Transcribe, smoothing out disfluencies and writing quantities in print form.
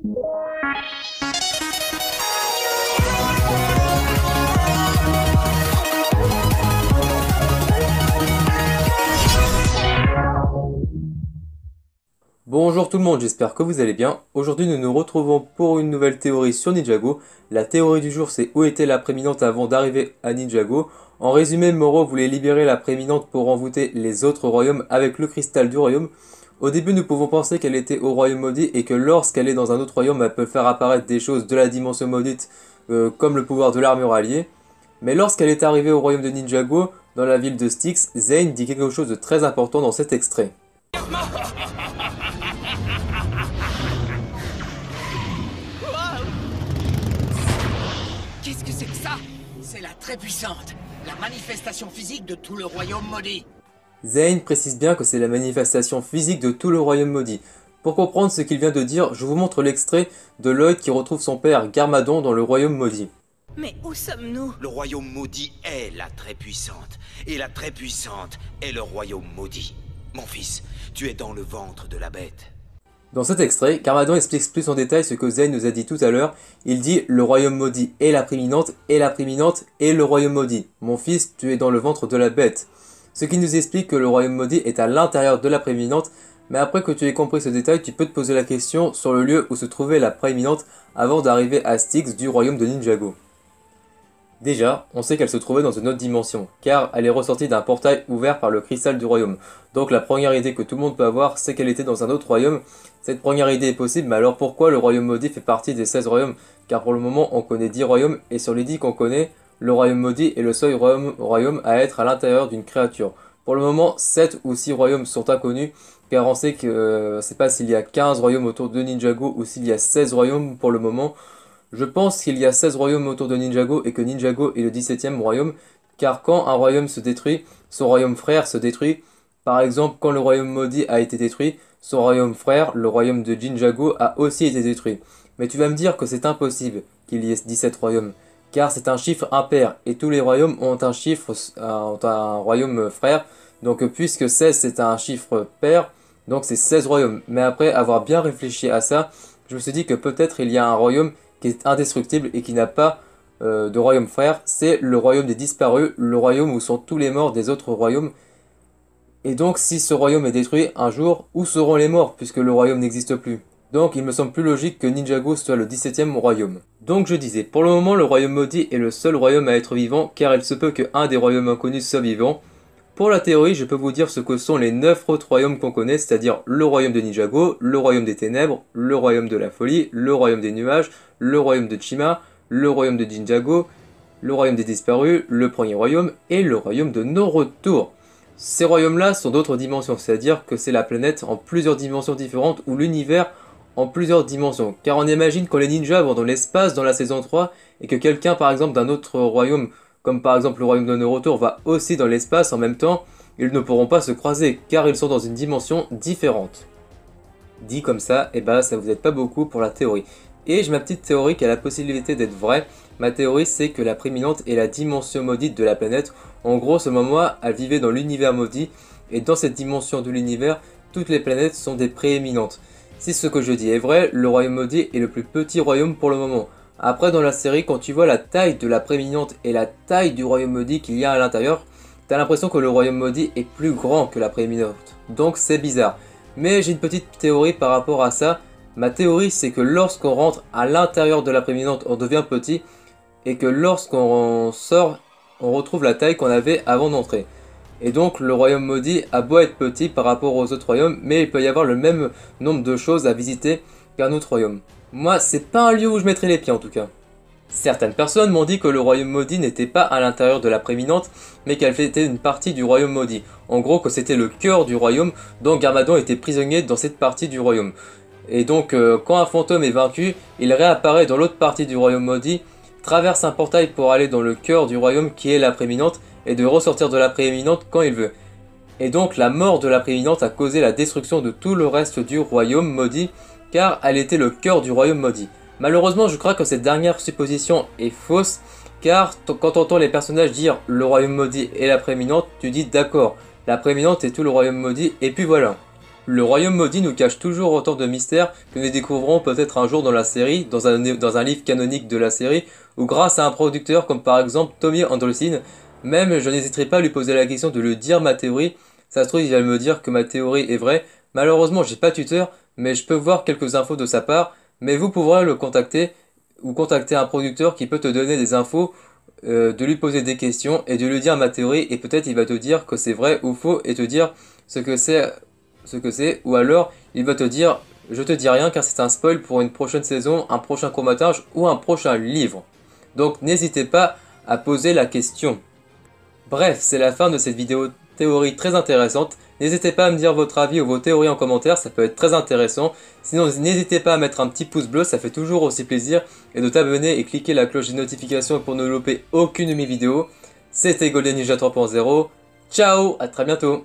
Bonjour tout le monde, j'espère que vous allez bien. Aujourd'hui nous nous retrouvons pour une nouvelle théorie sur Ninjago. La théorie du jour c'est où était la prééminente avant d'arriver à Ninjago. En résumé, Moro voulait libérer la prééminente pour envoûter les autres royaumes avec le cristal du royaume. Au début nous pouvons penser qu'elle était au royaume maudit et que lorsqu'elle est dans un autre royaume elle peut faire apparaître des choses de la dimension maudite comme le pouvoir de l'armure alliée. Mais lorsqu'elle est arrivée au royaume de Ninjago, dans la ville de Styx, Zane dit quelque chose de très important dans cet extrait. Qu'est-ce que c'est que ça? C'est la très puissante, la manifestation physique de tout le royaume maudit. Zane précise bien que c'est la manifestation physique de tout le royaume maudit. Pour comprendre ce qu'il vient de dire, je vous montre l'extrait de Lloyd qui retrouve son père Garmadon dans le royaume maudit. Mais où sommes-nous? Le royaume maudit est la très puissante, et la très puissante est le royaume maudit. Mon fils, tu es dans le ventre de la bête. Dans cet extrait, Garmadon explique plus en détail ce que Zane nous a dit tout à l'heure. Il dit le royaume maudit est la prééminente est le royaume maudit. Mon fils, tu es dans le ventre de la bête. Ce qui nous explique que le royaume maudit est à l'intérieur de la prééminente. Mais après que tu aies compris ce détail, tu peux te poser la question sur le lieu où se trouvait la prééminente avant d'arriver à Styx du royaume de Ninjago. Déjà, on sait qu'elle se trouvait dans une autre dimension, car elle est ressortie d'un portail ouvert par le cristal du royaume. Donc la première idée que tout le monde peut avoir, c'est qu'elle était dans un autre royaume. Cette première idée est possible, mais alors pourquoi le royaume maudit fait partie des 16 royaumes? Car pour le moment, on connaît 10 royaumes, et sur les 10 qu'on connaît, le royaume maudit est le seul royaume à être à l'intérieur d'une créature. Pour le moment, 7 ou 6 royaumes sont inconnus, car on sait que je ne sais pas s'il y a 15 royaumes autour de Ninjago ou s'il y a 16 royaumes pour le moment. Je pense qu'il y a 16 royaumes autour de Ninjago et que Ninjago est le 17e royaume, car quand un royaume se détruit, son royaume frère se détruit. Par exemple, quand le royaume maudit a été détruit, son royaume frère, le royaume de Ninjago, a aussi été détruit. Mais tu vas me dire que c'est impossible qu'il y ait 17 royaumes, car c'est un chiffre impair, et tous les royaumes ont un royaume frère. Donc puisque 16 c'est un chiffre pair, donc c'est 16 royaumes. Mais après avoir bien réfléchi à ça, je me suis dit que peut-être il y a un royaume qui est indestructible et qui n'a pas de royaume frère, c'est le royaume des disparus, le royaume où sont tous les morts des autres royaumes. Et donc si ce royaume est détruit un jour, où seront les morts puisque le royaume n'existe plus? Donc il me semble plus logique que Ninjago soit le 17e royaume. Donc je disais, pour le moment le royaume maudit est le seul royaume à être vivant, car il se peut qu'un des royaumes inconnus soit vivant. Pour la théorie, je peux vous dire ce que sont les 9 autres royaumes qu'on connaît, c'est-à-dire le royaume de Ninjago, le royaume des ténèbres, le royaume de la folie, le royaume des nuages, le royaume de Chima, le royaume de Ninjago, le royaume des disparus, le premier royaume et le royaume de non-retour. Ces royaumes-là sont d'autres dimensions, c'est-à-dire que c'est la planète en plusieurs dimensions différentes ou l'univers en plusieurs dimensions. Car on imagine quand les ninjas vont dans l'espace dans la saison 3 et que quelqu'un par exemple d'un autre royaume, comme par exemple le royaume de non-retour, va aussi dans l'espace en même temps, ils ne pourront pas se croiser car ils sont dans une dimension différente. Dit comme ça, et bah ça vous aide pas beaucoup pour la théorie. Et j'ai ma petite théorie qui a la possibilité d'être vraie. Ma théorie c'est que la prééminente est la dimension maudite de la planète. En gros, selon moi, elle vivait dans l'univers maudit. Et dans cette dimension de l'univers, toutes les planètes sont des prééminentes. Si ce que je dis est vrai, le royaume maudit est le plus petit royaume pour le moment. Après dans la série, quand tu vois la taille de la prééminente et la taille du royaume maudit qu'il y a à l'intérieur, t'as l'impression que le royaume maudit est plus grand que la prééminente. Donc c'est bizarre. Mais j'ai une petite théorie par rapport à ça. Ma théorie c'est que lorsqu'on rentre à l'intérieur de la prééminente, on devient petit. Et que lorsqu'on sort, on retrouve la taille qu'on avait avant d'entrer. Et donc le royaume maudit a beau être petit par rapport aux autres royaumes, mais il peut y avoir le même nombre de choses à visiter qu'un autre royaume. Moi, c'est pas un lieu où je mettrais les pieds en tout cas. Certaines personnes m'ont dit que le royaume maudit n'était pas à l'intérieur de la prééminente, mais qu'elle était une partie du royaume maudit. En gros, que c'était le cœur du royaume, donc Garmadon était prisonnier dans cette partie du royaume. Et donc, quand un fantôme est vaincu, il réapparaît dans l'autre partie du royaume maudit, traverse un portail pour aller dans le cœur du royaume qui est la prééminente, et de ressortir de la prééminente quand il veut. Et donc, la mort de la prééminente a causé la destruction de tout le reste du royaume maudit, car elle était le cœur du royaume maudit. Malheureusement, je crois que cette dernière supposition est fausse, car quand tu entends les personnages dire le royaume maudit et la prééminente, tu dis d'accord, la prééminente est tout le royaume maudit, et puis voilà. Le royaume maudit nous cache toujours autant de mystères que nous découvrirons peut-être un jour dans la série, dans un livre canonique de la série, ou grâce à un producteur comme par exemple Tommy Andresen. Même je n'hésiterai pas à lui poser la question de lui dire ma théorie. Ça se trouve il va me dire que ma théorie est vraie. Malheureusement j'ai pas Twitter, mais je peux voir quelques infos de sa part. Mais vous pourrez le contacter ou contacter un producteur qui peut te donner des infos, de lui poser des questions et de lui dire ma théorie, et peut-être il va te dire que c'est vrai ou faux et te dire ce que c'est, ou alors il va te dire je te dis rien car c'est un spoil pour une prochaine saison, un prochain court-métrage ou un prochain livre. Donc n'hésitez pas à poser la question. Bref, c'est la fin de cette vidéo théorie très intéressante. N'hésitez pas à me dire votre avis ou vos théories en commentaire, ça peut être très intéressant. Sinon, n'hésitez pas à mettre un petit pouce bleu, ça fait toujours aussi plaisir. Et de t'abonner et cliquer la cloche des notifications pour ne louper aucune de mes vidéos. C'était Golden Ninja 3.0. Ciao, à très bientôt.